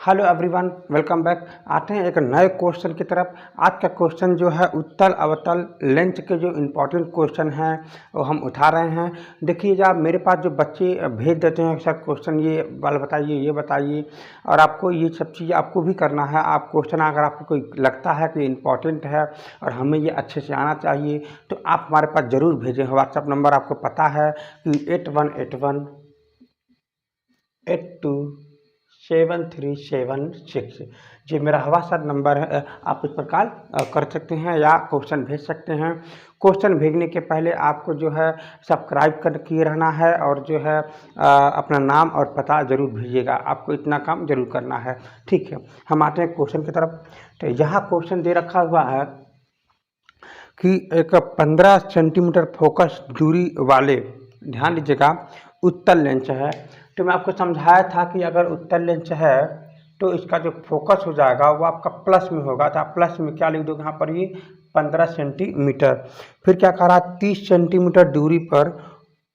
Hello everyone, welcome back. आते हैं एक नए क्वेश्चन की तरफ। आज का क्वेश्चन जो है उत्तल अवतल लेंस के जो इम्पोर्टेंट क्वेश्चन हैं वो हम उठा रहे हैं। देखिए, जब मेरे पास जो बच्चे भेज देते हैं सर क्वेश्चन ये वाला बताइए, ये बताइए, और आपको ये सब चीज़ आपको भी करना है। आप क्वेश्चन अगर आपको कोई लगता है कि इम्पोर्टेंट है और हमें ये अच्छे से आना चाहिए तो आप हमारे पास ज़रूर भेजें। व्हाट्सअप नंबर आपको पता है कि 8181827376। ये मेरा व्हाट्सएप नंबर है, आप उस पर कॉल कर सकते हैं या क्वेश्चन भेज सकते हैं। क्वेश्चन भेजने के पहले आपको जो है सब्सक्राइब कर किए रहना है और जो है अपना नाम और पता ज़रूर भेजिएगा। आपको इतना काम ज़रूर करना है, ठीक है। हम आते हैं क्वेश्चन की तरफ। तो यहाँ क्वेश्चन दे रखा हुआ है कि एक 15 सेंटीमीटर फोकस दूरी वाले, ध्यान दीजिएगा, उत्तल लेंस है। तो मैं आपको समझाया था कि अगर उत्तल लेंस है तो इसका जो फोकस हो जाएगा वो आपका प्लस में होगा। तो आप प्लस में क्या लिख दोगे यहाँ पर, ये 15 सेंटीमीटर। फिर क्या कह रहा है, 30 सेंटीमीटर दूरी पर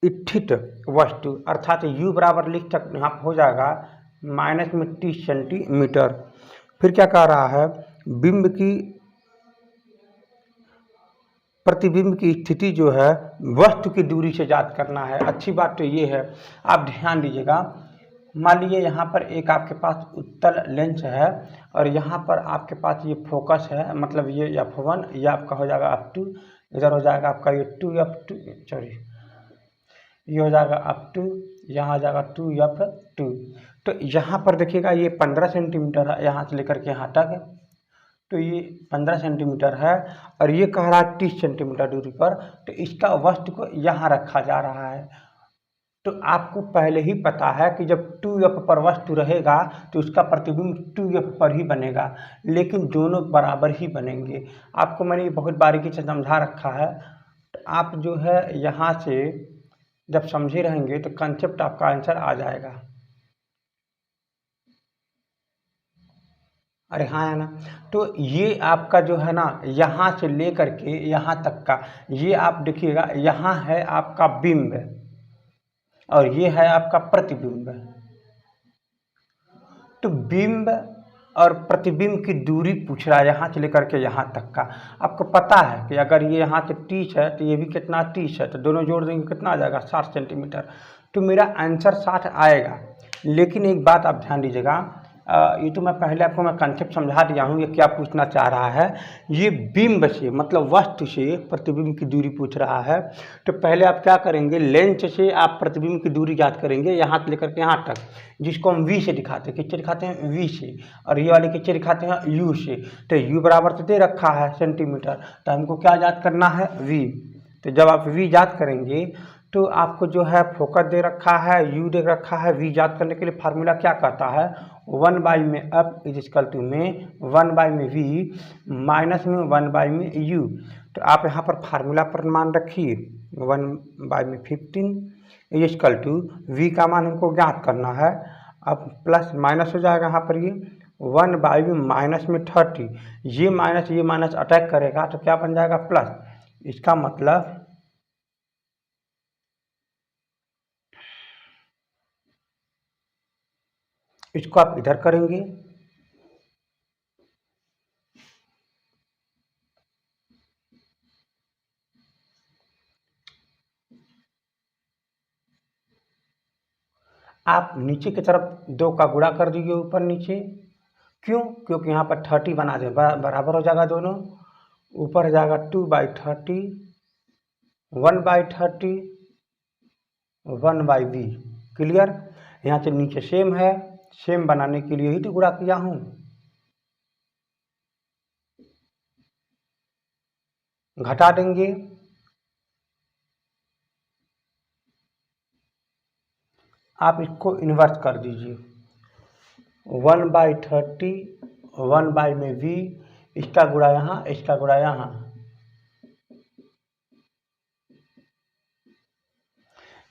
स्थित वस्तु, अर्थात u बराबर लिख सकते, यहाँ हो जाएगा माइनस में 30 सेंटीमीटर। फिर क्या कह रहा है, बिंब की प्रतिबिंब की स्थिति जो है वस्तु की दूरी से ज्ञात करना है। अच्छी बात तो ये है, आप ध्यान दीजिएगा। मान लीजिए यहाँ पर एक आपके पास उत्तल लेंस है और यहाँ पर आपके पास ये फोकस है, मतलब ये F1, ये आपका हो जाएगा F2, इधर हो जाएगा आपका ये 2F2, सॉरी ये हो जाएगा F2, यहाँ आ जाएगा 2F2। तो यहाँ पर देखिएगा ये 15 सेंटीमीटर है यहाँ से लेकर के यहाँ तक, तो ये 15 सेंटीमीटर है और ये कह रहा है 30 सेंटीमीटर दूरी पर। तो इसका वस्तु को यहाँ रखा जा रहा है। तो आपको पहले ही पता है कि जब 2F पर वस्तु रहेगा तो उसका प्रतिबिंब 2F पर ही बनेगा, लेकिन दोनों बराबर ही बनेंगे। आपको मैंने बहुत बारीकी से समझा रखा है। तो आप जो है यहाँ से जब समझे रहेंगे तो कंसेप्ट आपका आंसर आ जाएगा। अरे हाँ है ना। तो ये आपका जो है ना, यहाँ से लेकर के यहाँ तक का, ये आप देखिएगा, यहाँ है आपका बिंब और ये है आपका प्रतिबिंब। तो बिंब और प्रतिबिंब की दूरी पूछ रहा है यहाँ से लेकर के यहाँ तक का। आपको पता है कि अगर ये यहाँ से 30 है तो ये भी कितना 30 है, तो दोनों जोड़ देंगे कितना आ जाएगा 60 सेंटीमीटर। तो मेरा आंसर 60 आएगा। लेकिन एक बात आप ध्यान दीजिएगा, ये तो मैं पहले आपको मैं कंसेप्ट समझा दिया हूँ। ये क्या पूछना चाह रहा है, ये बिंब से मतलब वस्तु से प्रतिबिंब की दूरी पूछ रहा है। तो पहले आप क्या करेंगे, लेंस से आप प्रतिबिंब की दूरी ज्ञात करेंगे यहाँ से लेकर के यहाँ तक, जिसको हम v से दिखाते हैं। किससे दिखाते हैं, v से। और ये वाले किससे दिखाते हैं, u से। तो u बराबर तो दे रखा है सेंटीमीटर, तो हमको क्या ज्ञात करना है, v। तो जब आप v ज्ञात करेंगे तो आपको जो है फोकस दे रखा है, u दे रखा है। v ज्ञात करने के लिए फार्मूला क्या कहता है, 1 में f इज इक्वल टू में 1 में v माइनस में 1 में u। तो आप यहाँ पर फार्मूला पर मान रखिए, 1 में 15 इज इक्वल टू v का मान हमको ज्ञात करना है। अब प्लस माइनस हो जाएगा यहाँ पर, ये 1 में माइनस में 30, ये माइनस अटैक करेगा तो क्या बन जाएगा, प्लस। इसका मतलब इसको आप इधर करेंगे, आप नीचे की तरफ 2 का गुणा कर दीजिए ऊपर नीचे। क्यों, क्योंकि यहाँ पर 30 बना दे, बराबर हो जाएगा दोनों। ऊपर हो जाएगा 2/30, 1/30, 1/v। क्लियर। यहाँ से नीचे सेम है, सेम बनाने के लिए ही तो गुणा किया हूँ। घटा देंगे, आप इसको इन्वर्स कर दीजिए, 1/30, 1 में v, इसका गुणा यहाँ, इसका गुणा यहाँ।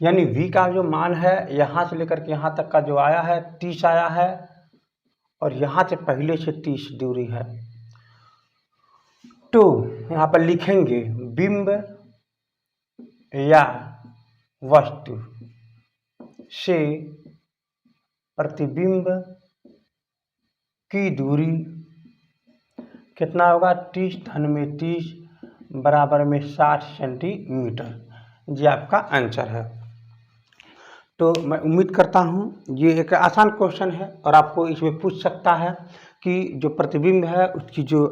यानी v का जो मान है यहाँ से लेकर के यहाँ तक का जो आया है 30 आया है, और यहाँ से पहले से 30 दूरी है। तो यहाँ पर लिखेंगे बिंब या वस्तु से प्रतिबिंब की दूरी कितना होगा, 30 धन में 30 बराबर में 60 सेंटीमीटर। ये आपका आंसर है। तो मैं उम्मीद करता हूँ ये एक आसान क्वेश्चन है और आपको इसमें पूछ सकता है कि जो प्रतिबिंब है उसकी जो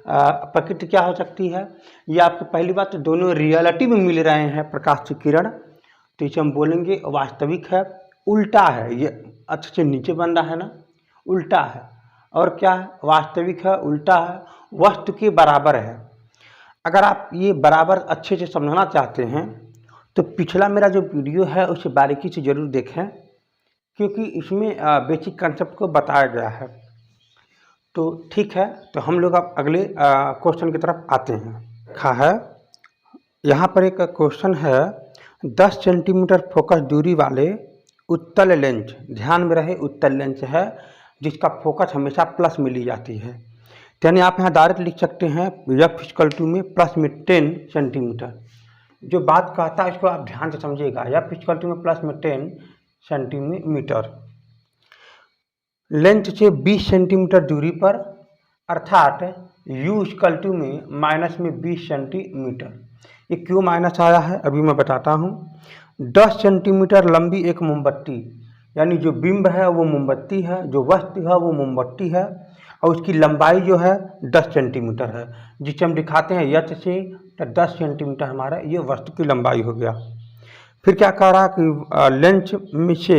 प्रकृति क्या हो सकती है। ये आपको पहली बात तो दोनों रियलिटी में मिल रहे हैं प्रकाश से किरण, तो इसे हम बोलेंगे वास्तविक है। उल्टा है, ये अच्छे से नीचे बन रहा है ना, उल्टा है। और क्या है, वास्तविक है, उल्टा है, वस्तु के बराबर है। अगर आप ये बराबर अच्छे से समझना चाहते हैं तो पिछला मेरा जो वीडियो है उसे बारीकी से ज़रूर देखें, क्योंकि इसमें बेसिक कंसेप्ट को बताया गया है। तो ठीक है, तो हम लोग अब अगले क्वेश्चन की तरफ आते हैं। खा है यहाँ पर एक क्वेश्चन है, 10 सेंटीमीटर फोकस दूरी वाले उत्तल लेंस, ध्यान में रहे उत्तल लेंस है जिसका फोकस हमेशा प्लस में ली जाती है। यानी आप यहाँ डायरेक्ट लिख सकते हैं F=2 में प्लस में 10 सेंटीमीटर। जो बात कहता है इसको आप ध्यान से समझिएगा। F=2 में प्लस में 10 सेंटीमीटर, लेंथ से 20 सेंटीमीटर दूरी पर, अर्थात U= में माइनस में 20 सेंटीमीटर। ये क्यों माइनस आया है अभी मैं बताता हूँ। 10 सेंटीमीटर लंबी एक मोमबत्ती, यानी जो बिंब है वो मोमबत्ती है, जो वस्तु है वो मोमबत्ती है, और उसकी लंबाई जो है 10 सेंटीमीटर है, जिसे हम दिखाते हैं यच से, तो 10 सेंटीमीटर हमारा ये वस्तु की लंबाई हो गया। फिर क्या कह रहा कि लेंस में से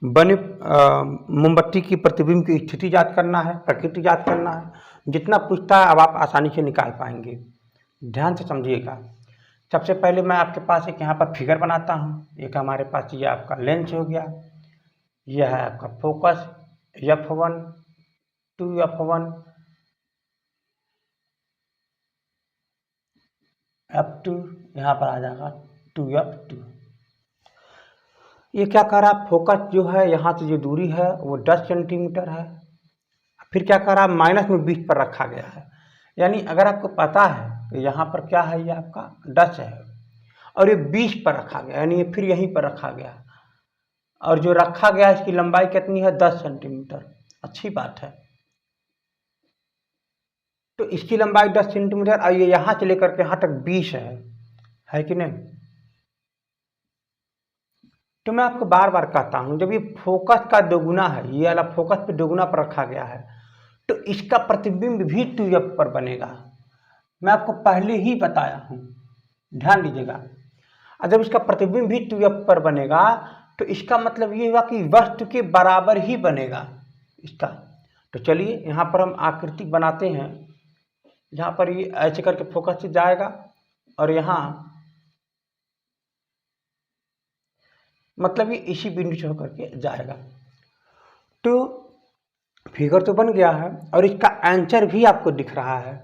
बने मोमबत्ती की प्रतिबिंब की स्थिति याद करना है, प्रकृति याद करना है। जितना पूछता है अब आप आसानी से निकाल पाएंगे, ध्यान से समझिएगा। सबसे पहले मैं आपके पास एक यहाँ पर फिगर बनाता हूँ। एक हमारे पास ये आपका लेंस हो गया, यह है आपका फोकस F1, 2F1, F2, यहाँ पर आ जाएगा 2F2। ये क्या कर रहा है, फोकस जो है यहाँ से जो दूरी है वो 10 सेंटीमीटर है। फिर क्या कर रहा है, माइनस में 20 पर रखा गया है। यानी अगर आपको पता है कि यहाँ पर क्या है, ये आपका 10 है और ये 20 पर रखा गया, यानी ये फिर यहीं पर रखा गया, और जो रखा गया इसकी लंबाई कितनी है, 10 सेंटीमीटर। अच्छी बात है। तो इसकी लंबाई 10 सेंटीमीटर और ये यहाँ से लेकर के यहाँ तक 20 है कि नहीं। तो मैं आपको बार बार कहता हूँ, जब ये फोकस का दोगुना है, ये वाला फोकस पे दोगुना पर रखा गया है, तो इसका प्रतिबिंब भी 2F पर बनेगा। मैं आपको पहले ही बताया हूँ, ध्यान दीजिएगा। और जब इसका प्रतिबिंब भी 2F पर बनेगा तो इसका मतलब ये हुआ कि वस्तु के बराबर ही बनेगा इसका। तो चलिए यहाँ पर हम आकृति बनाते हैं। यहाँ पर ये ऐसे करके फोकस से जाएगा और यहाँ मतलब ये इसी बिंदु से होकर के जाएगा। तो फिगर तो बन गया है और इसका आंसर भी आपको दिख रहा है।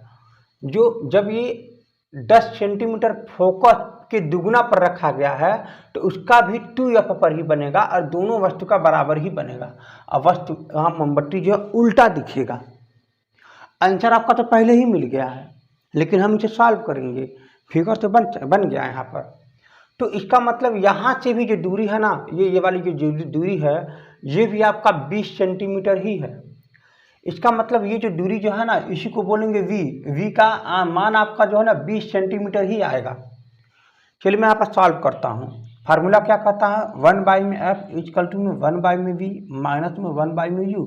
जो जब ये 10 सेंटीमीटर फोकस के दुगुना पर रखा गया है तो उसका भी 2F पर ही बनेगा और दोनों वस्तु का बराबर ही बनेगा। अब वस्तु यहाँ मोमबत्ती जो है उल्टा दिखेगा। आंसर आपका तो पहले ही मिल गया है, लेकिन हम इसे सॉल्व करेंगे। फिगर तो बन गया यहाँ पर। तो इसका मतलब यहाँ से भी जो दूरी है ना, ये वाली जो दूरी है ये भी आपका 20 सेंटीमीटर ही है। इसका मतलब ये जो दूरी जो है ना, इसी को बोलेंगे v का मान आपका जो है ना 20 सेंटीमीटर ही आएगा। चलिए मैं यहाँ पर सॉल्व करता हूँ। फार्मूला क्या कहता है, 1/f में 1/v माइनस में 1/u।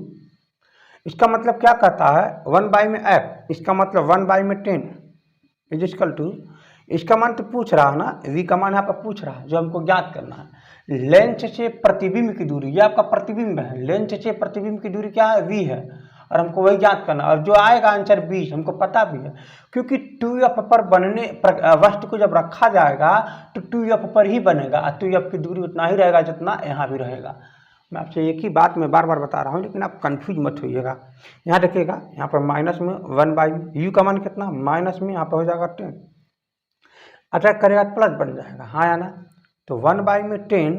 इसका मतलब क्या कहता है, 1/f, इसका मतलब 1/10 इज इसका मान तो पूछ रहा है ना, v का मान यहाँ पर पूछ रहा है, जो हमको ज्ञात करना है। लेंस से प्रतिबिंब की दूरी, ये आपका प्रतिबिंब है, लेंस से प्रतिबिंब की दूरी क्या है, v है, और हमको वही ज्ञात करना। और जो आएगा आंसर 20 हमको पता भी है, क्योंकि 2F पर बनने वस्तु को जब रखा जाएगा तो 2F पर ही बनेगा और 2F की दूरी उतना ही रहेगा जितना यहाँ भी रहेगा। मैं आपसे एक ही बात मैं बार बार बता रहा हूँ, लेकिन आप कंफ्यूज मत होइएगा। यहाँ देखिएगा, यहाँ पर माइनस में 1/u का मान कितना, माइनस में यहाँ पर हो जाएगा 10, अटैक करेगा प्लस बन जाएगा, हाँ या ना। तो 1/10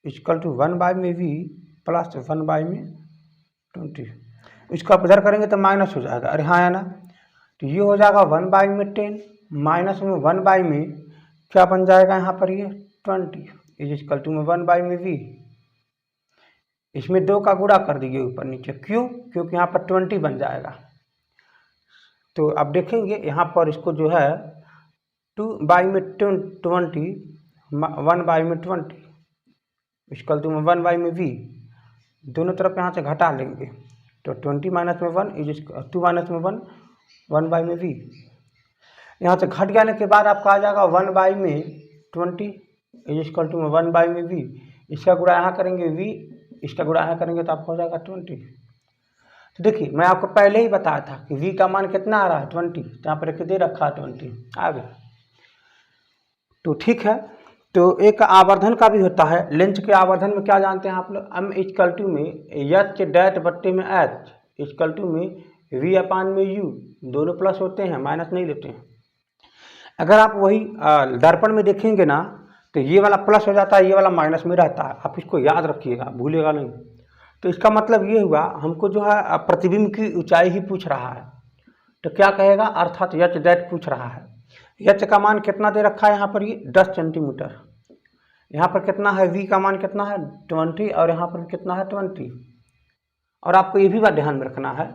= 1/v प्लस 1/20। इसको आप इधर करेंगे तो माइनस हो जाएगा, अरे हाँ या ना। तो ये हो जाएगा 1/10 माइनस में 1 में क्या बन जाएगा यहाँ पर, ये 20 इज इक्वल टू में 1/v। इसमें 2 का गुणा कर दीजिए ऊपर नीचे। क्यों? क्योंकि यहाँ पर 20 बन जाएगा। तो अब देखेंगे यहाँ पर इसको जो है 2 बाई में 20 1 बाई में 20 इक्वल टू 1 बाई में v, दोनों तरफ यहाँ से घटा लेंगे तो 20 माइनस में 1 इज 2 माइनस में 1 1 बाई में v। यहाँ से घट जाने के बाद आपका आ जाएगा 1 बाई में 20 इज इक्वल टू 1 बाई में v। इसका गुणा यहाँ करेंगे v, इसका गुणा यहाँ करेंगे तो आपको हो जाएगा 20। तो देखिए मैं आपको पहले ही बताया था कि v का मान कितना आ रहा है 20, तो यहाँ पर दे रखा है 20 आ गया। तो ठीक है, तो एक आवर्धन का भी होता है। लेंथ के आवर्धन में क्या जानते हैं आप लोग, m इक्वल टू में एच डैट बट्टे में एच इक्वल टू में v अपान में u, दोनों प्लस होते हैं, माइनस नहीं लेते हैं। अगर आप वही दर्पण में देखेंगे ना तो ये वाला प्लस हो जाता है, ये वाला माइनस में रहता है। आप इसको याद रखिएगा, भूलिएगा नहीं। तो इसका मतलब ये हुआ हमको जो है प्रतिबिंब की ऊंचाई ही पूछ रहा है, तो क्या कहेगा, अर्थात एच डैट पूछ रहा है। एच का मान कितना दे रखा है यहाँ पर, ये 10 सेंटीमीटर। यहाँ पर कितना है, v का मान कितना है 20, और यहाँ पर कितना है 20। और आपको ये भी बात ध्यान में रखना है,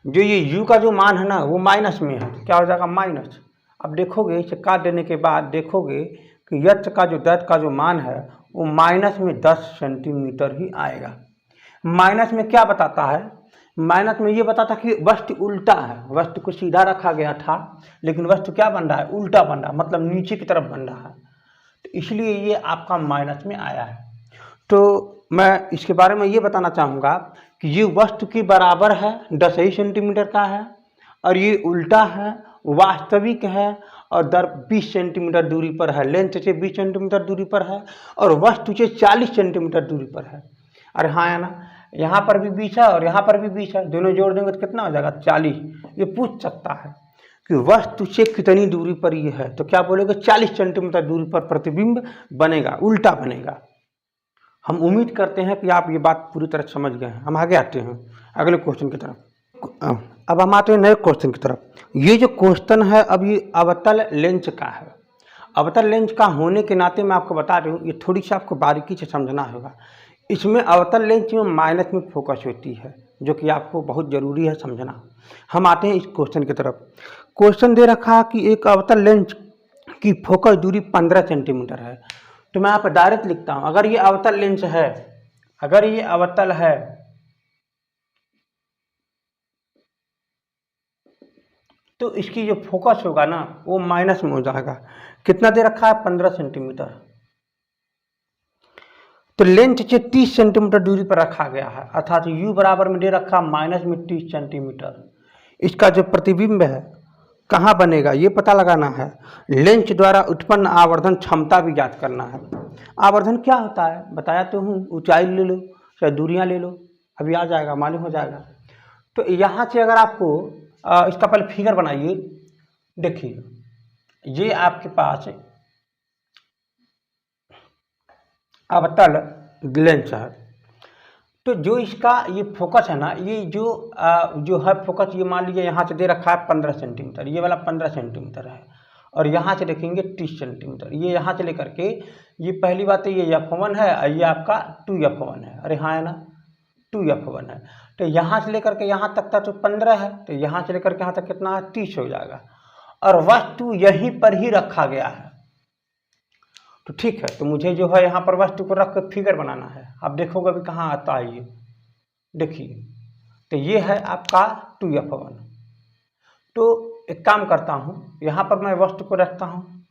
जो ये u का जो मान है ना वो माइनस में है, क्या हो जाएगा माइनस। अब देखोगे इसे काट देने के बाद देखोगे कि h का जो दैट का जो मान है वो माइनस में 10 सेंटीमीटर ही आएगा। माइनस में क्या बताता है, माइनस में ये बताता कि वस्तु उल्टा है, वस्तु को सीधा रखा गया था लेकिन वस्तु क्या बन रहा है, उल्टा बन रहा है, मतलब नीचे की तरफ बन रहा है, तो इसलिए ये आपका माइनस में आया है। तो मैं इसके बारे में ये बताना चाहूँगा कि ये वस्तु के बराबर है, 10 ही सेंटीमीटर का है, और ये उल्टा है, वास्तविक है, और दर 20 सेंटीमीटर दूरी पर है, लेंथ से 20 सेंटीमीटर दूरी पर है, और वस्तु से 40 सेंटीमीटर दूरी पर है। अरे हाँ है ना, यहाँ पर भी 20 है और यहाँ पर भी 20 है, दोनों जोड़ देंगे तो कितना हो जाएगा 40। ये पूछ सकता है कि वस्तु से कितनी दूरी पर ये है, तो क्या बोलेंगे 40 सेंटीमीटर दूरी पर प्रतिबिंब बनेगा, उल्टा बनेगा। हम उम्मीद करते हैं कि आप ये बात पूरी तरह समझ गए हैं। हम आगे आते हैं अगले क्वेश्चन की तरफ। अब हम आते हैं नए क्वेश्चन की तरफ। ये जो क्वेश्चन है अब ये अवतल लेंस का है। अवतल लेंस का होने के नाते मैं आपको बता रही हूँ, ये थोड़ी सी आपको बारीकी से समझना होगा। इसमें अवतल लेंस में माइनस में फोकस होती है, जो कि आपको बहुत ज़रूरी है समझना। हम आते हैं इस क्वेश्चन की तरफ। क्वेश्चन दे रखा है कि एक अवतल लेंस की फोकस दूरी 15 सेंटीमीटर है। तो मैं यहाँ पर डायरेक्ट लिखता हूँ, अगर ये अवतल लेंस है, अगर ये अवतल है तो इसकी जो फोकस होगा ना वो माइनस में हो जाएगा। कितना दे रखा है 15 सेंटीमीटर, तो लेंथ से 30 सेंटीमीटर दूरी पर रखा गया है, अर्थात u बराबर में दे रखा माइनस में 30 सेंटीमीटर। इसका जो प्रतिबिंब है कहाँ बनेगा ये पता लगाना है। लेंस द्वारा उत्पन्न आवर्धन क्षमता भी ज्ञात करना है। आवर्धन क्या होता है बताया तो हूँ, ऊंचाई ले लो चाहे दूरियां ले लो, अभी आ जाएगा, मालूम हो जाएगा। तो यहाँ से अगर आपको इसका पहले फिगर बनाइए। देखिए ये आपके पास अवतल लेंस है, तो जो इसका ये फोकस है ना, ये जो है फोकस, ये मान लीजिए यहाँ से दे रखा है 15 सेंटीमीटर, ये वाला 15 सेंटीमीटर है, और यहाँ से देखेंगे 30 सेंटीमीटर। ये यहाँ से लेकर के ये पहली बात है, ये F1 है और ये आपका 2F1 है। अरे हाँ है ना, 2F1 है। तो यहाँ से लेकर के यहाँ तक था तो 15 है, तो यहाँ से लेकर के यहाँ तक कितना है 30 हो जाएगा, और वस्तु यहीं पर ही रखा गया है। तो ठीक है, तो मुझे जो है यहाँ पर वस्तु को रख कर फिगर बनाना है। आप देखोगे अभी कहाँ आता है ये, देखिए तो ये है आपका 2F1। तो एक काम करता हूँ, यहाँ पर मैं वस्तु को रखता हूँ।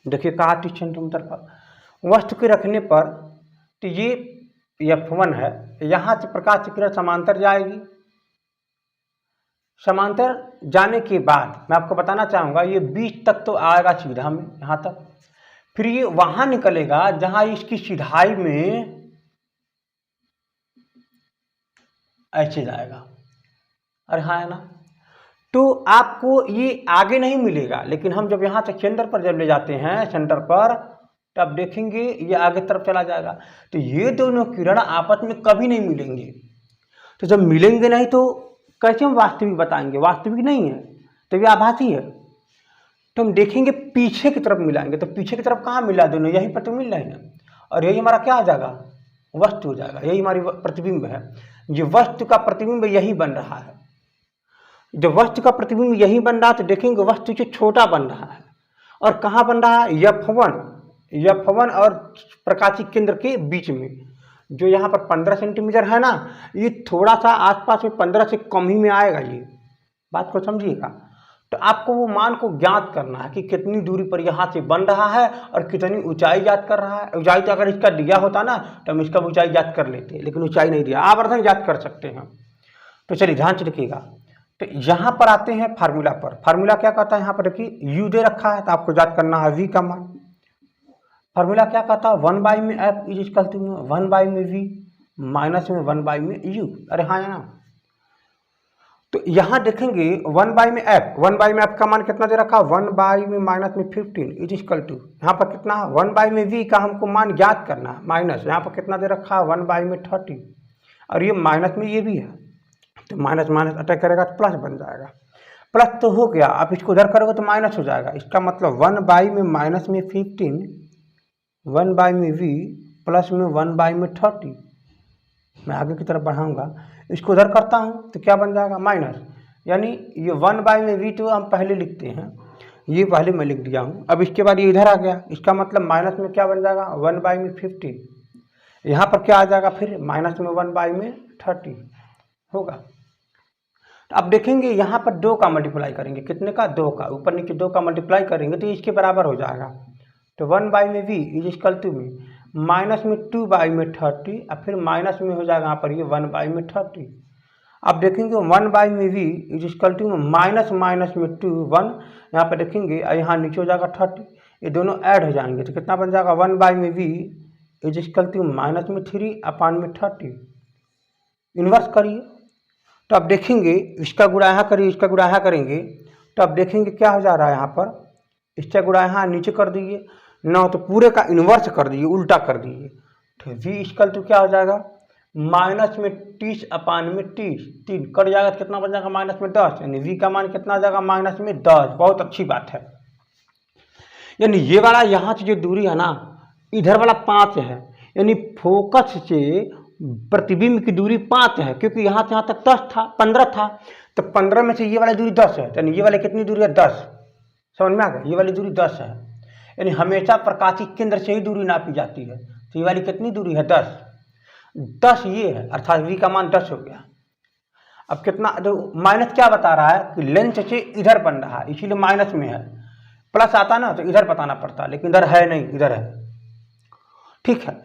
देखिए कहाँ 30 सेंटीमीटर पर वस्तु के रखने पर, तो ये F1 है, यहाँ से प्रकाश की किरण समांतर जाएगी। समांतर जाने के बाद मैं आपको बताना चाहूँगा ये 20 तक तो आएगा सीधा में यहाँ तक, फिर ये वहां निकलेगा जहां इसकी सीधाई में ऐसे जाएगा। अरे हाँ है ना, तो आपको ये आगे नहीं मिलेगा, लेकिन हम जब यहाँ से केंद्र पर जब ले जाते हैं सेंटर पर, तब देखेंगे ये आगे तरफ चला जाएगा। तो ये दोनों किरण आपस में कभी नहीं मिलेंगे। तो जब मिलेंगे नहीं तो कैसे हम वास्तविक बताएंगे, वास्तविक नहीं है तो ये आभासी है। तो हम देखेंगे पीछे की तरफ मिलाएंगे, तो पीछे की तरफ कहाँ मिला दोनों, यहीं पर तो मिल रहे हैं, और यही हमारा क्या आ जाएगा वस्तु हो जाएगा, यही हमारी प्रतिबिंब है। ये वस्तु का प्रतिबिंब यही बन रहा है। जब वस्तु का प्रतिबिंब यही बन रहा है तो देखेंगे वस्तु से छोटा बन रहा है। और कहाँ बन रहा है? F1 और प्रकाशीय केंद्र के बीच में, जो यहाँ पर 15 सेंटीमीटर है ना, ये थोड़ा सा आसपास में 15 से कम ही में आएगा। ये बात को समझिएगा। तो आपको वो मान को ज्ञात करना है कि कितनी दूरी पर यहाँ से बन रहा है और कितनी ऊंचाई ज्ञात कर रहा है। ऊंचाई तो अगर इसका दिया होता ना तो हम इसका ऊंचाई ज्ञात कर लेते, लेकिन ऊंचाई नहीं दिया, आवर्धन ज्ञात कर सकते हैं। तो चलिए ध्यान से रखिएगा। तो यहाँ पर आते हैं फार्मूला पर। फार्मूला क्या कहता है? यहाँ पर देखिए यू दे रखा है तो आपको याद करना है वी का मान। फार्मूला क्या कहता है? 1 में एफ इज इक्वल टू 1 में वी माइनस में 1 में यू। अरे हाँ है ना। तो यहाँ देखेंगे 1 में एफ का मान कितना दे रखा है? 1 में माइनस में 15 इज इक्वल टू, यहाँ पर कितना? 1 में वी का हमको मान ज्ञात करना है, माइनस यहाँ पर कितना दे रखा है? 1 में 30, और ये माइनस में ये भी है, तो माइनस माइनस अटैक करेगा तो प्लस बन जाएगा। प्लस तो हो गया, आप इसको उधर करोगे तो माइनस हो जाएगा। इसका मतलब 1 में माइनस में 15, 1 में वी प्लस में 1 में 30। मैं आगे की तरफ बढ़ाऊंगा, इसको उधर करता हूँ तो क्या बन जाएगा? माइनस। यानी ये 1 में वी तो हम पहले लिखते हैं, ये पहले मैं लिख दिया हूँ। अब इसके बाद ये इधर आ गया, इसका मतलब माइनस में क्या बन जाएगा? 1 में 15। यहाँ पर क्या आ जाएगा फिर? माइनस में 1 में 30 होगा। तो अब देखेंगे यहाँ पर 2 का मल्टीप्लाई करेंगे, कितने का? 2 का, ऊपर नीचे 2 का मल्टीप्लाई करेंगे तो इसके बराबर हो जाएगा। तो 1 में वी इज इक्वल टू में माइनस में 2 में 30, और फिर माइनस में हो जाएगा यहाँ पर ये 1 में 30। अब देखेंगे 1 में V is equal to minus minus में 2 1, यहाँ पर देखेंगे यहाँ नीचे हो जाएगा 30, ये दोनों ऐड हो जाएंगे तो कितना बन जाएगा? 1 में V is equal to minus में 3 अपान में 30। इन्वर्स करिए तो अब देखेंगे इसका गुणा यहाँ करिए, इसका गुणा यहाँ करेंगे तो अब देखेंगे क्या हो जा रहा है यहाँ पर? इसका गुणा यहाँ नीचे कर दीजिए ना, तो पूरे का इन्वर्स कर दीजिए, उल्टा कर दीजिए। तो वी इक्वल टू क्या हो जाएगा? माइनस में 30 अपान में 30, 3 कट जाएगा तो कितना बन जाएगा? माइनस में 10, यानी वी का मान कितना आ जाएगा? माइनस में 10। बहुत अच्छी बात है। यानी ये वाला यहाँ से जो दूरी है ना, इधर वाला 5 है, यानी फोकस से प्रतिबिंब की दूरी 5 है, क्योंकि यहाँ से यहाँ तक 10 था, 15 था, तो 15 में से ये वाली दूरी 10 है, यानी ये वाली कितनी दूरी है? 10। समझ में आ गया? ये वाली दूरी 10 है, यानी हमेशा प्रकाशीय केंद्र से ही दूरी नापी जाती है। तो ये वाली कितनी दूरी है? 10 ये है, अर्थात वी का मान 10 हो गया। अब कितना? तो माइनस क्या बता रहा है? कि लेंथ से इधर बन रहा है, इसीलिए माइनस में है। प्लस आता ना तो इधर बताना पड़ता, लेकिन इधर है नहीं, इधर है। ठीक है।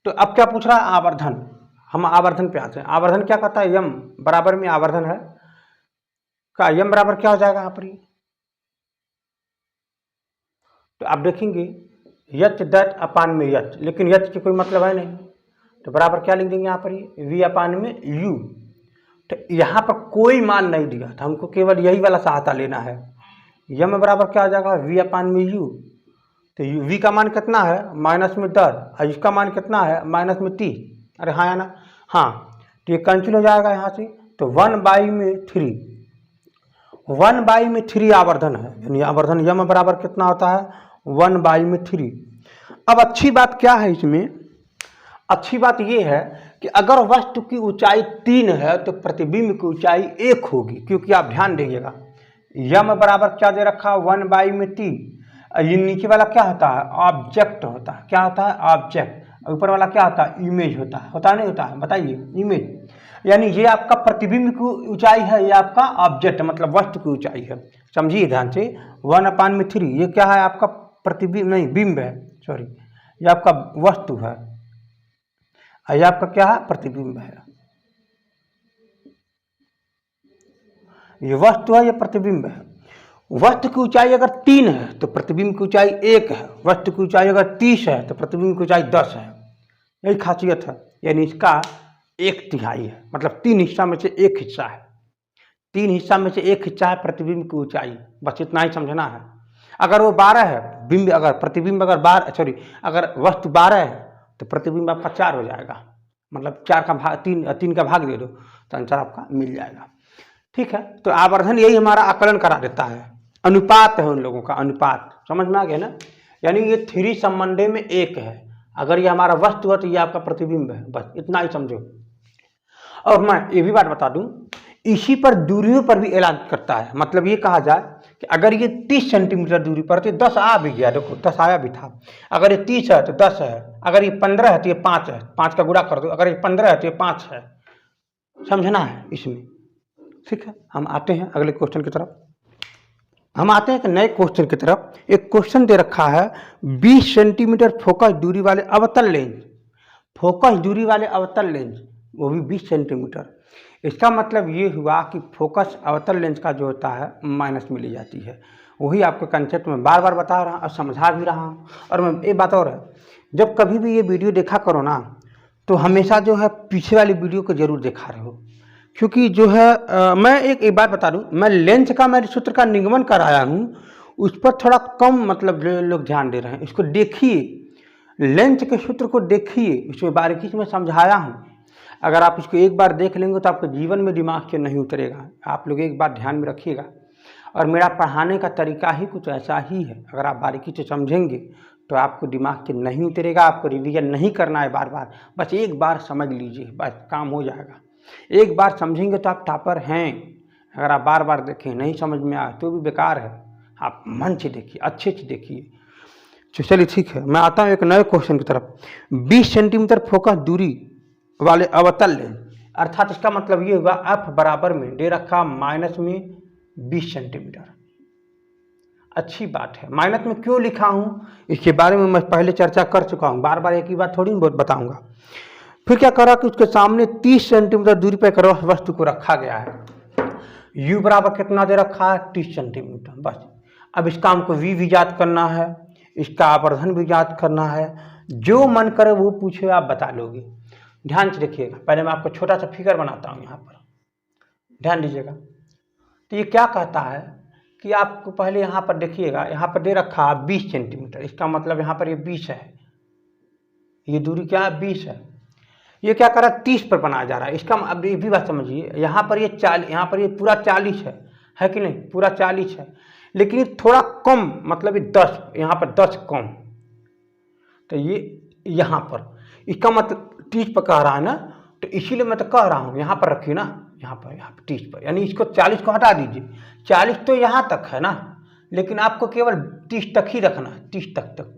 तो अब क्या पूछ रहा है? आवर्धन। हम आवर्धन पे आते हैं। आवर्धन क्या कहता है? यम बराबर में आवर्धन है का यम बराबर क्या हो जाएगा यहाँ पर? तो आप देखेंगे यच दैट अपान में यच, लेकिन यच की कोई मतलब है नहीं, तो बराबर क्या लिख देंगे यहाँ पर? ये वी अपान में यू। तो यहाँ पर कोई मान नहीं दिया था, हमको केवल यही वाला सहायता लेना है। यम बराबर क्या हो जाएगा? वी अपान में यू। तो वी का मान कितना है? माइनस में 10, और इसका मान कितना है? माइनस में 30। अरे हाँ है ना? हाँ, तो ये कैंसिल हो जाएगा यहाँ से। तो 1 में 3, 1 में 3 आवर्धन है, यानी आवर्धन यम बराबर कितना होता है? 1 में 3। अब अच्छी बात क्या है इसमें? अच्छी बात ये है कि अगर वस्तु की ऊंचाई 3 है तो प्रतिबिंब की ऊंचाई 1 होगी, क्योंकि आप ध्यान दीजिएगा यम बराबर क्या दे रखा है? 1 में 3। ये नीचे वाला क्या होता है? ऑब्जेक्ट होता है। क्या होता है? ऑब्जेक्ट। ऊपर वाला क्या होता है? इमेज होता है। होता नहीं होता है? बताइए। इमेज, यानी ये आपका प्रतिबिंब की ऊंचाई है, ये आपका ऑब्जेक्ट मतलब वस्तु की ऊंचाई है। समझिए ध्यान से। 1 में 3 ये क्या है? आपका प्रतिबिंब नहीं, बिंब है, सॉरी, ये आपका वस्तु है, ये आपका क्या है? प्रतिबिंब है। ये वस्तु है, ये प्रतिबिंब है। वस्तु की ऊंचाई अगर 3 है तो प्रतिबिंब की ऊंचाई 1 है। वस्तु की ऊंचाई अगर 30 है तो प्रतिबिंब की ऊंचाई 10 है। यही खासियत है, यानी इसका 1/3 है, मतलब 3 हिस्सा में से 1 हिस्सा है। 3 हिस्सा में से 1 हिस्सा है प्रतिबिंब की ऊंचाई। बस इतना ही समझना है। अगर वो 12 है, बिंब अगर प्रतिबिंब अगर 12 सॉरी अगर वस्तु 12 है तो प्रतिबिंब आपका 4 हो जाएगा, मतलब 4 का भाग 3 का भाग दे दो तो आंसर आपका मिल जाएगा। ठीक है। तो आवर्धन यही हमारा आकलन करा देता है। अनुपात है उन लोगों का, अनुपात। समझ में आ गया ना? यानी ये 3 संबंधे में 1 है, अगर ये हमारा वस्तु है तो ये आपका प्रतिबिंब है, बस इतना ही समझो। और मैं ये भी बात बता दूं, इसी पर दूरियों पर भी ऐलान करता है। मतलब ये कहा जाए कि अगर ये 30 सेंटीमीटर दूरी पर तो 10 आ भी गया, देखो 10 आया भी था। अगर ये 30 है तो 10 है, अगर ये 15 है तो ये 5 है, 5 का गुणा कर दो, अगर ये 15 है तो ये 5 है। समझना है इसमें, ठीक है। हम आते हैं अगले क्वेश्चन की तरफ। हम आते हैं एक नए क्वेश्चन की तरफ। एक क्वेश्चन दे रखा है 20 सेंटीमीटर फोकस दूरी वाले अवतल लेंस, फोकस दूरी वाले अवतल लेंस वो भी 20 सेंटीमीटर। इसका मतलब ये हुआ कि फोकस अवतल लेंस का जो होता है माइनस में ली जाती है। वही आपको कंसेप्ट में बार बार बता रहा हूँ और समझा भी रहा हूँ। और मैं एक बात और है, जब कभी भी ये वीडियो देखा करो ना तो हमेशा जो है पीछे वाली वीडियो को जरूर देखा रहो, क्योंकि जो है मैं एक बात बता दूं, मैं लेंस का मेरे सूत्र का निगमन कराया हूँ, उस पर थोड़ा कम मतलब लोग ध्यान दे रहे हैं। इसको देखिए, लेंस के सूत्र को देखिए, इसमें बारीकी से मैं समझाया हूँ। अगर आप इसको एक बार देख लेंगे तो आपके जीवन में दिमाग से नहीं उतरेगा। आप लोग एक बात ध्यान में रखिएगा। और मेरा पढ़ाने का तरीका ही कुछ ऐसा ही है, अगर आप बारीकी से समझेंगे तो आपको दिमाग से नहीं उतरेगा। आपको रिवीजन नहीं करना है बार बार, बस एक बार समझ लीजिए, बस काम हो जाएगा। एक बार समझेंगे तो आप टॉपर हैं। अगर आप बार बार देखें नहीं समझ में आए तो भी बेकार है। आप मन से देखिए, अच्छे से देखिए। चलिए ठीक है, मैं आता हूँ एक नए क्वेश्चन की तरफ। 20 सेंटीमीटर फोकस दूरी वाले अवतल लेंस, अर्थात इसका मतलब ये होगा F बराबर में दे रखा माइनस में 20 सेंटीमीटर। अच्छी बात है। माइनस में क्यों लिखा हूँ इसके बारे में मैं पहले चर्चा कर चुका हूँ, बार बार एक ही बात थोड़ी बहुत बताऊंगा। फिर क्या करा कि उसके सामने 30 सेंटीमीटर दूरी पर एक वस्तु को रखा गया है। U बराबर कितना दे रखा है 30 सेंटीमीटर, बस। अब इसका हमको V भी याद करना है, इसका आवर्धन भी याद करना है। जो मन करे वो पूछे, आप बता लोगे। ध्यान से देखिएगा। पहले मैं आपको छोटा सा फिगर बनाता हूँ, यहाँ पर ध्यान दीजिएगा। तो ये क्या कहता है कि आपको पहले यहाँ पर देखिएगा, यहाँ पर दे रखा है 20 सेंटीमीटर। इसका मतलब यहाँ पर ये 20 है, ये दूरी क्या है 20 है। ये क्या कर रहा है 30 पर बनाया जा रहा है। इसका अब ये भी बात समझिए, यहाँ पर ये 40, यहाँ पर ये पूरा 40 है कि नहीं, पूरा 40 है। लेकिन ये थोड़ा कम, मतलब ये 10, यहाँ पर 10 कम। तो ये यहाँ पर इसका मतलब 30 पर कह रहा है ना, तो इसीलिए मैं तो कह रहा हूँ यहाँ पर रखिए ना, यहाँ पर 30 पर, यानी इसको 40 को हटा दीजिए। 40 तो यहाँ तक है ना, लेकिन आपको केवल 30 तक ही रखना है, 30 तक।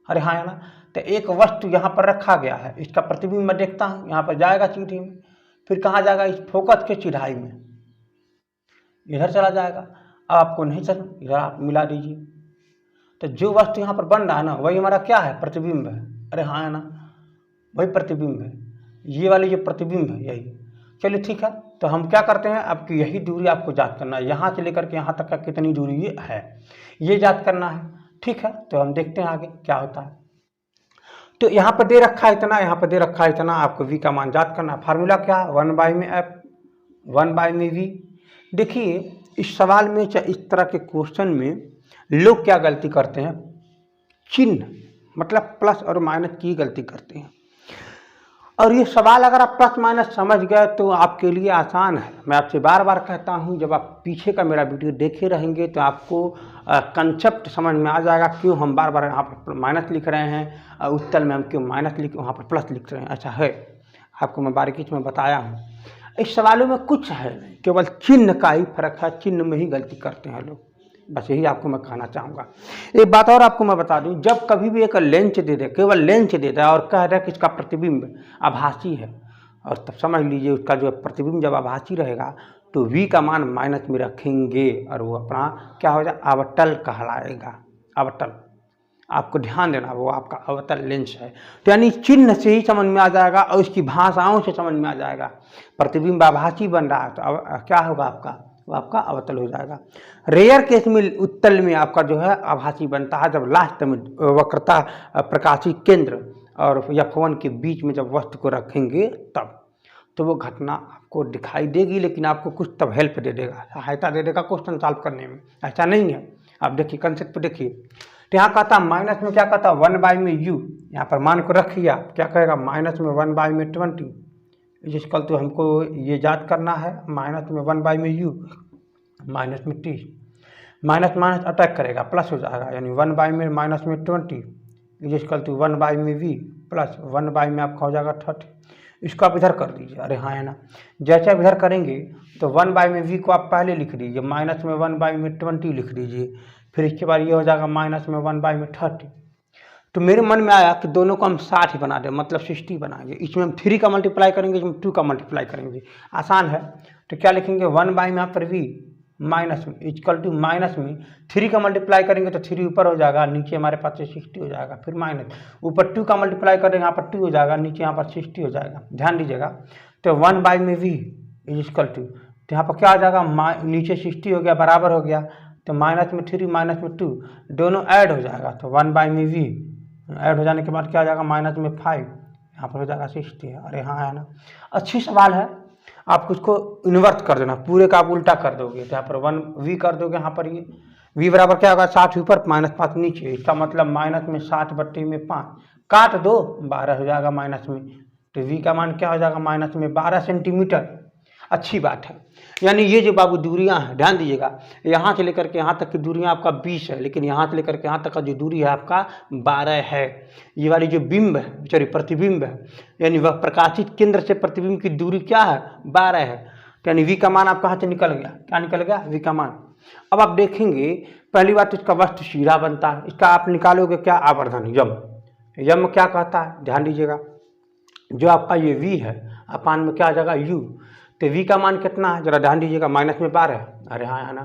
अरे हाँ है ना। तो एक वस्तु यहाँ पर रखा गया है, इसका प्रतिबिंब मैं देखता हूँ, यहाँ पर जाएगा चीटी में, फिर कहाँ जाएगा इस फोकस के चिढ़ाई में, इधर चला जाएगा। अब आपको नहीं चल, इधर आप मिला दीजिए। तो जो वस्तु यहाँ पर बन रहा है ना, वही हमारा क्या है, प्रतिबिंब है। अरे हाँ है ना, वही प्रतिबिंब है। ये वाली जो प्रतिबिंब है यही। चलिए ठीक है, तो हम क्या करते हैं, आपकी यही दूरी आपको याद करना है। यहाँ से लेकर के यहाँ तक का कितनी दूरी ये है, ये याद करना है। ठीक है, तो हम देखते हैं आगे क्या होता है। तो यहाँ पर दे रखा है इतना, यहाँ पर दे रखा है इतना, आपको V का मान याद करना है। फार्मूला क्या है, 1 में F, 1 में V। देखिए इस सवाल में, चाहे इस तरह के क्वेश्चन में लोग क्या गलती करते हैं, चिन्ह मतलब प्लस और माइनस की गलती करते हैं। और ये सवाल अगर आप प्लस माइनस समझ गए तो आपके लिए आसान है। मैं आपसे बार बार कहता हूँ, जब आप पीछे का मेरा वीडियो देखे रहेंगे तो आपको कंसेप्ट समझ में आ जाएगा, क्यों हम बार बार यहाँ पर माइनस लिख रहे हैं, उत्तल में हम क्यों माइनस लिख वहाँ पर प्लस लिख रहे हैं। अच्छा है, आपको मैं बारीकी से मैं बताया हूँ। इस सवालों में कुछ है नहीं, केवल चिन्ह का ही फर्क है, चिन्ह में ही गलती करते हैं लोग। बस यही आपको मैं कहना चाहूँगा। एक बात और आपको मैं बता दूँ, जब कभी भी एक लेंस दे दे, केवल लेंस दे दे और कह रहा है कि इसका प्रतिबिंब आभासी है, और तब समझ लीजिए उसका जो प्रतिबिंब जब आभासी रहेगा तो V का मान माइनस में रखेंगे और वो अपना क्या हो जाए, अवतल कहलाएगा। अवतल, आपको ध्यान देना, वो आपका अवतल लेंस है। तो यानी चिन्ह से ही समझ में आ जाएगा और उसकी भाषाओं से समझ में आ जाएगा। प्रतिबिंब आभासी बन रहा है तो क्या होगा आपका, वो आपका अवतल हो जाएगा। रेयर केस में उत्तल में आपका जो है आभासी बनता है, जब लास्ट में वक्रता प्रकाशीय केंद्र और F1 के बीच में जब वस्तु को रखेंगे तब, तो वो घटना आपको दिखाई देगी, लेकिन आपको कुछ तब हेल्प दे देगा, सहायता दे देगा क्वेश्चन सॉल्व करने में। ऐसा नहीं है, आप देखिए कंसेप्ट देखिए। तो यहाँ कहता माइनस में क्या कहता 1 में U, यहाँ पर मान को रखिए आप, क्या कहेगा माइनस में 1 में 20, जिसकल तो हमको ये याद करना है। माइनस में 1 में U, माइनस में 30, माइनस माइनस अटैक करेगा, प्लस हो जाएगा, यानी 1 में माइनस में 20, इज इक्वल टू 1 बाई में v प्लस 1 बाई में आपका हो जाएगा 30। इसको आप इधर कर दीजिए, अरे हाँ है ना। जैसे आप इधर करेंगे तो 1 बाई में v को आप पहले लिख दीजिए, माइनस में 1 बाई में 20 लिख दीजिए, फिर इसके बाद ये हो जाएगा माइनस में 1 बाई में 30। तो मेरे मन में आया कि दोनों को हम 60 बना दें, मतलब 60 बनाएंगे। इसमें हम 3 का मल्टीप्लाई करेंगे, इसमें 2 का मल्टीप्लाई करेंगे, आसान है। तो क्या लिखेंगे 1 बाई में यहाँ पर v माइनस में इक्वल टू माइनस में 3 का मल्टीप्लाई करेंगे तो 3 ऊपर हो जाएगा, नीचे हमारे पास 60 हो जाएगा, फिर माइनस ऊपर 2 का मल्टीप्लाई करेंगे, यहाँ पर 2 हो जाएगा, नीचे यहाँ पर 60 हो जाएगा। ध्यान दीजिएगा, तो 1 बाई में v इज इक्वल टू, तो यहाँ पर क्या आ जाएगा, नीचे 60 हो गया, बराबर हो गया, तो माइनस में 3 माइनस में 2 दोनों ऐड हो जाएगा, तो 1 बाई में v ऐड हो जाने के बाद क्या आ जाएगा, माइनस में 5, यहाँ पर हो जाएगा 60। अरे हाँ है ना, अच्छी सवाल है। आप उसको इन्वर्ट कर देना, पूरे का आप उल्टा कर दोगे, तो यहाँ पर 1 v कर दोगे, यहाँ पर ये v बराबर क्या होगा, 60 ऊपर माइनस 5 नीचे, इसका मतलब माइनस में 60 बट्टे में 5 काट दो, 12 हो जाएगा माइनस में। तो v का मान क्या हो जाएगा, माइनस में 12 सेंटीमीटर। अच्छी बात है। यानी ये जो बाबू दूरियां हैं, ध्यान दीजिएगा, यहाँ से लेकर के यहाँ तक की दूरियां आपका 20 है, लेकिन यहाँ से लेकर के यहाँ तक का जो दूरी है आपका 12 है। ये वाली जो बिंब है, सॉरी प्रतिबिंब है, यानी वह प्रकाशित केंद्र से प्रतिबिंब की दूरी क्या है, 12 है। तो यानी v का मान आपका यहाँ से निकल गया, क्या निकल गया, v का मान। अब आप देखेंगे, पहली बात इसका वस्तु सीधा बनता है, इसका आप निकालोगे क्या, आवर्धन यम। यम क्या कहता है, ध्यान दीजिएगा, जो आपका ये v है अपान में क्या आ जाएगा u, तो v का मान कितना है, जरा ध्यान दीजिएगा, माइनस में 12 है, अरे हाँ है ना।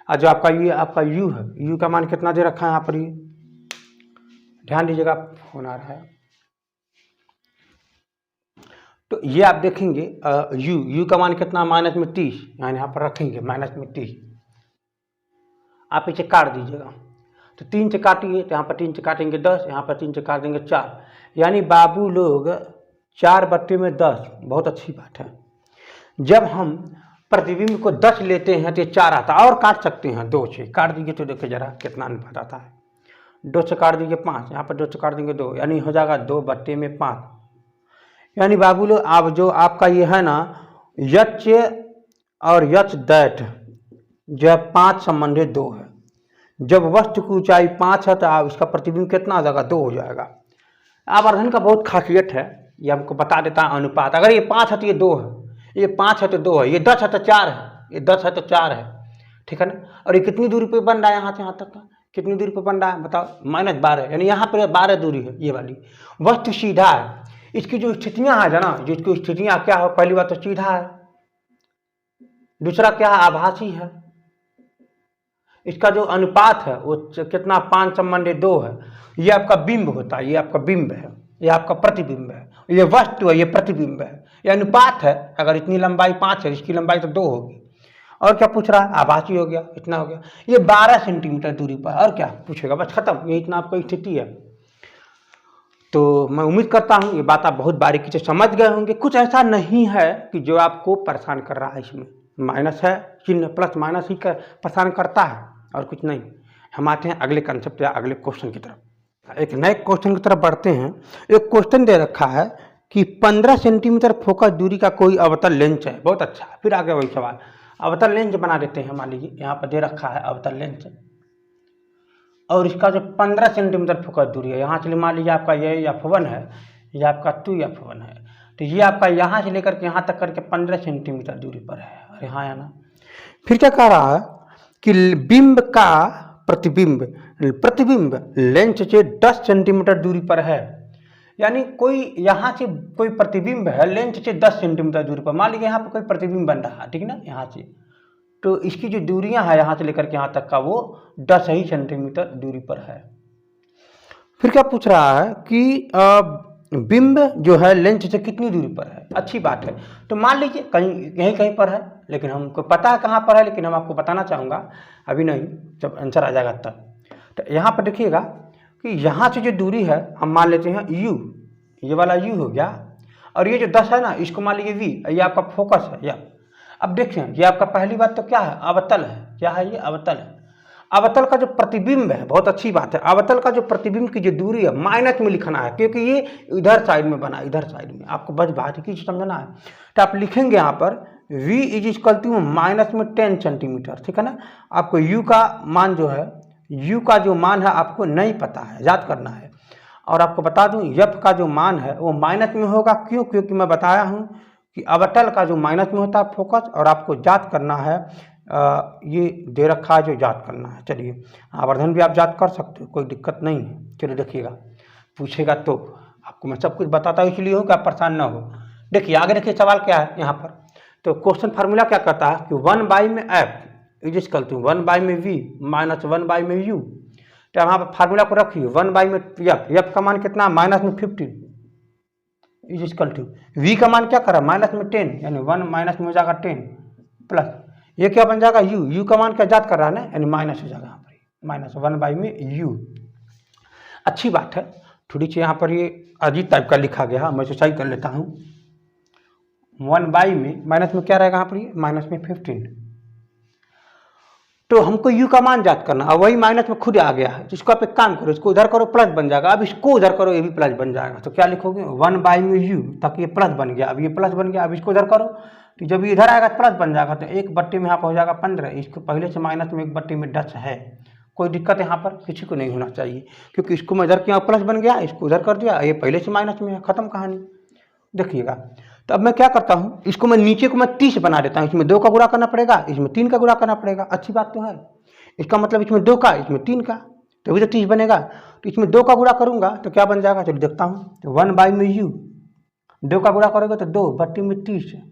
और जो आपका ये आपका u है, u का मान कितना दे रखा है यहाँ पर, ये ध्यान दीजिएगा, फोन आ रहा है। तो ये आप देखेंगे u का मान कितना, माइनस में 30, यानी यहाँ पर रखेंगे माइनस में 30। आप इसे काट दीजिएगा, तो 3 से काटिए, तो यहाँ पर 3 से काटेंगे 10, यहाँ पर 3 से काट देंगे 4, यानी बाबू लोग 4 बट्टे में 10। बहुत अच्छी बात है। जब हम प्रतिबिंब को 10 लेते हैं तो 4 आता है, और काट सकते हैं 2 से, काट दीजिए तो देखिए जरा कितना अनुपात आता है। 2 से काट दीजिए 5, यहाँ पर 2 से काट देंगे 2, यानी हो जाएगा 2 बट्टे में 5। यानी बाबू लोग आप जो आपका ये है ना यच और यच दैट जब 5 संबंधित 2 है, जब वस्तु की ऊंचाई 5 है तो आप इसका प्रतिबिंब कितना आ जाएगा, 2 हो जाएगा। आवर्धन का बहुत खासियत है, ये हमको बता देता है अनुपात। अगर ये 5 है तो ये 2 है, ये 5 है तो 2 है, ये 10 है तो 4 है, ये 10 है तो 4 है, ठीक है ना। और ये कितनी दूरी पे बन रहा है, यहाँ से यहाँ तक का कितनी दूरी पे बन रहा है बताओ, माइनस 12, यानी यहाँ पर 12 दूरी है। ये वाली वस्तु सीधा है, इसकी जो स्थितियाँ है ना, जिसकी स्थितियाँ क्या हो, पहली बात तो सीधा है, दूसरा क्या है, आभासी है। इसका जो अनुपात है वो कितना, 5 संबंधित 2 है। ये आपका बिंब होता है, ये आपका बिंब है, ये आपका प्रतिबिंब है, ये वस्तु है, ये प्रतिबिंब है, ये अनुपात है। अगर इतनी लंबाई 5 है, इसकी लंबाई तो 2 होगी। और क्या पूछ रहा है, आभासी हो गया, इतना हो गया। ये 12 सेंटीमीटर दूरी पर, और क्या पूछेगा, बस खत्म, ये इतना आपकी स्थिति है। तो मैं उम्मीद करता हूँ ये बात आप बहुत बारीकी से समझ गए होंगे। कुछ ऐसा नहीं है कि जो आपको परेशान कर रहा है, इसमें माइनस है चिन्ह, प्लस माइनस ही परेशान करता है और कुछ नहीं। हम आते हैं अगले कंसेप्ट या अगले क्वेश्चन की तरफ। एक नए क्वेश्चन की तरफ बढ़ते हैं। एक क्वेश्चन दे रखा है कि 15 सेंटीमीटर फोकस दूरी का कोई अवतल लेंस है। बहुत अच्छा, फिर आगे वही सवाल, अवतल लेंस बना देते हैं। मान लीजिए यहाँ पर दे रखा है अवतल लेंस, और इसका जो 15 सेंटीमीटर फोकस दूरी है, यहाँ से मान लीजिए आपका ये F1 है, ये आपका 2F1 है, तो ये आपका यहाँ से लेकर के यहाँ तक करके 15 सेंटीमीटर दूरी पर है। अरे हाँ है ना। फिर क्या कह रहा है कि बिंब का प्रतिबिंब लेंस से 10 सेंटीमीटर दूरी पर है। यानी कोई यहाँ से कोई प्रतिबिंब है लेंस से 10 सेंटीमीटर दूरी पर। मान लीजिए यहाँ पर कोई प्रतिबिंब बन रहा है, ठीक ना, यहाँ से, तो इसकी जो दूरियां है यहाँ से लेकर के यहाँ तक का वो 10 ही सेंटीमीटर दूरी पर है। फिर क्या पूछ रहा है कि बिंब जो है लेंस से कितनी दूरी पर है। अच्छी बात है। तो मान लीजिए कहीं कहीं पर है, लेकिन हमको पता है कहाँ पर है, लेकिन हम आपको बताना चाहूँगा, अभी नहीं, जब आंसर आ जाएगा तब। तो यहाँ पर देखिएगा कि यहाँ से जो दूरी है हम मान लेते हैं u, ये वाला u हो गया, और ये जो 10 है ना, इसको मान लीजिए v, ये आपका फोकस है। या अब देखें, ये आपका पहली बात तो क्या है, अवतल है। क्या है ये, अवतल है। अवतल का जो प्रतिबिंब है, बहुत अच्छी बात है, अवतल का जो प्रतिबिंब की जो दूरी है माइनस में लिखना है, क्योंकि ये इधर साइड में बना, इधर साइड में, आपको बस बात की समझना है। तो आप लिखेंगे यहाँ पर v is equal to minus में 10 सेंटीमीटर, ठीक है ना। आपको u का मान जो है, u का जो मान है आपको नहीं पता है, याद करना है। और आपको बता दूं एफ का जो मान है वो माइनस में होगा। क्यों? क्योंकि मैं बताया हूँ कि अवतल का जो माइनस में होता है फोकस, और आपको ज्ञात करना है ये दे रखा है जो ज्ञात करना है। चलिए आवर्धन भी आप ज्ञात कर सकते हो, कोई दिक्कत नहीं है। चलिए देखिएगा, पूछेगा तो आपको मैं सब कुछ बताता हूँ, इसलिए हो कि आप परेशान ना हो। देखिए आगे देखिए सवाल क्या है यहाँ पर। तो क्वेश्चन फार्मूला क्या कहता है कि 1 में एफ इज इक्वल टू 1 में वी माइनस 1 में यू। तो यहाँ पर फार्मूला को रखिए 1 में एफ का मान कितना, माइनस में 15 इज इक्वल टू वी का मान क्या करा, माइनस में 10, यानी 1 माइनस में हो जाएगा 10 प्लस ये क्या बन जाएगा यू का मान क्या ज्ञात कर रहा है ना, यानी माइनस हो जाएगा यहाँ पर माइनस 1 में यू। अच्छी बात है, थोड़ी सी यहाँ पर ये अजीब टाइप का लिखा गया, मैं सही कर लेता हूँ। 1 में माइनस में क्या रहेगा यहाँ पर, ये माइनस में 15। तो हमको u का मान ज्ञात करना, और वही माइनस में खुद आ गया है, जिसको आप एक काम करो, इसको उधर करो प्लस बन जाएगा। अब इसको उधर करो, ये भी प्लस बन जाएगा। तो क्या लिखोगे 1 में u, तक ये प्लस बन गया, अब ये प्लस बन गया। अब इसको उधर करो तो जब ये इधर आएगा तो प्लस बन जाएगा। तो 1/में यहाँ पर हो जाएगा 15, इसको पहले से माइनस में 1/10 में है। कोई दिक्कत यहाँ पर किसी को नहीं होना चाहिए, क्योंकि इसको मैं इधर किया प्लस बन गया, इसको उधर कर दिया, ये पहले से माइनस में है, खत्म कहानी। देखिएगा तो अब मैं क्या करता हूँ, इसको मैं नीचे को मैं 30 बना देता हूँ। इसमें 2 का गुणा करना पड़ेगा, इसमें 3 का गुणा करना पड़ेगा। अच्छी बात तो है, इसका मतलब इसमें 2 का इसमें 3 का, तभी तो 30 बनेगा। तो इसमें 2 का गुणा करूंगा तो क्या बन जाएगा, चलिए देखता हूँ। तो 1 में यू 2 का गुणा करोगे तो 2/30 में 30 है,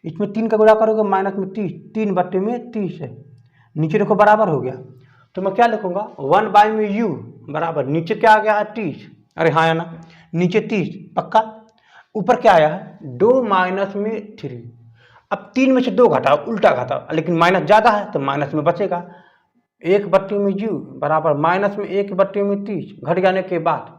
इसमें 3 का गुणा करोगे माइनस में 30, 3/30 में 30 है। नीचे देखो बराबर हो गया, तो मैं क्या लिखूंगा 1 में यू बराबर, नीचे क्या आ गया है 30, अरे हाँ है ना, नीचे 30 पक्का, ऊपर क्या आया है 2 माइनस में 3। अब 3 में से 2 घटाओ, उल्टा घटाओ, लेकिन माइनस ज़्यादा है तो माइनस में बचेगा। 1/30 में यू बराबर माइनस में 1/30 में 30 घट जाने के बाद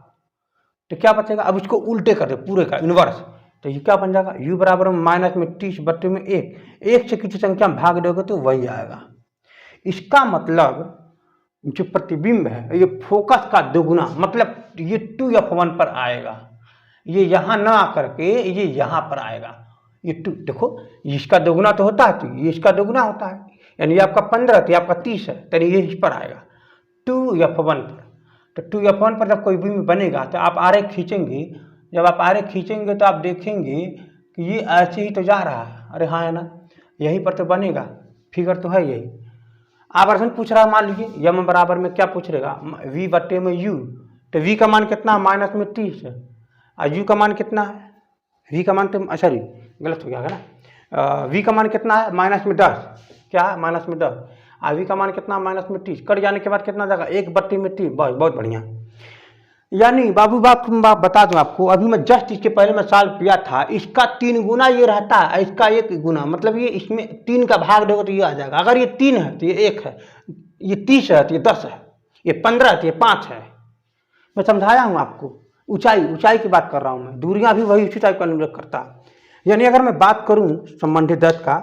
तो क्या बचेगा। अब इसको उल्टे कर दे पूरे का इन्वर्स, तो ये क्या बन जाएगा u बराबर माइनस में 30/में 1 से किसी संख्या में भाग दोगे तो वही आएगा। इसका मतलब जो प्रतिबिंब है ये फोकस का दोगुना, मतलब ये 2f1 पर आएगा, ये यहाँ ना आकर के ये यहाँ पर आएगा। ये 2 देखो, इसका दोगुना तो होता है, तो ये इसका दोगुना होता है, यानी ये आपका 15 तो ये आपका 30 है, तो ये इस पर आएगा 2f1 पर। तो 2f1 पर जब कोई बिंब बनेगा तो आप आरेख खींचेंगे, जब आप आरेख खींचेंगे तो आप देखेंगे कि ये ऐसे ही तो जा रहा है, अरे हाँ है ना, यहीं पर तो बनेगा, फिगर तो है यही। आवर्धन पूछ रहा है, मान लीजिए यम बराबर में क्या पूछ रहेगा v/में u, तो v का मान कितना माइनस में 30 है, और u का मान कितना है, v का मान तो सॉरी गलत हो गया है ना, v का मान कितना है माइनस में 10, क्या है माइनस में 10, और v का मान कितना माइनस में 30, कट जाने के बाद कितना जाएगा 1/30 में 30, बहुत बढ़िया। यानी बाबू बाप बता दूं आपको, अभी मैं जस्ट इसके पहले मैं सॉल्व किया था, इसका 3 गुना ये रहता है, इसका 1 गुना, मतलब ये इसमें 3 का भाग दोगे तो ये आ जाएगा। अगर ये 3 है तो ये 1 है, ये 30 है तो ये 10 है, ये 15 है तो ये 5 है। मैं समझाया हूँ आपको, ऊंचाई की बात कर रहा हूँ मैं, दूरियां भी वही उसी टाइप का निर्भर करता है। यानी अगर मैं बात करूँ संबंधित दत्त का,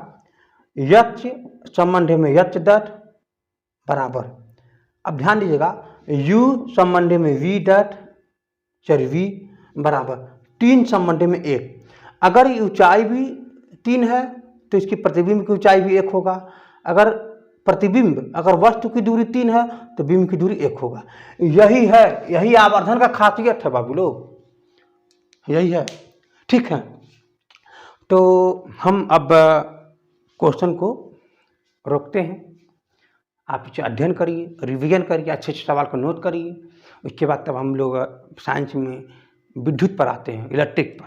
यच संबंध में यच दत्त बराबर, अब ध्यान दीजिएगा u संबंध में v डट चर v बराबर 3 संबंध में 1। अगर ऊंचाई भी 3 है तो इसकी प्रतिबिंब की ऊंचाई भी 1 होगा। अगर वस्तु की दूरी 3 है तो बिंब की दूरी 1 होगा। यही आवर्धन का खासियत है बाबू लोग, यही है। ठीक है, तो हम अब क्वेश्चन को रोकते हैं, आप इसे अध्ययन करिए, रिवीजन करिए, अच्छे अच्छे सवाल को नोट करिए। उसके बाद तब हम लोग साइंस में विद्युत पर आते हैं, इलेक्ट्रिक पर।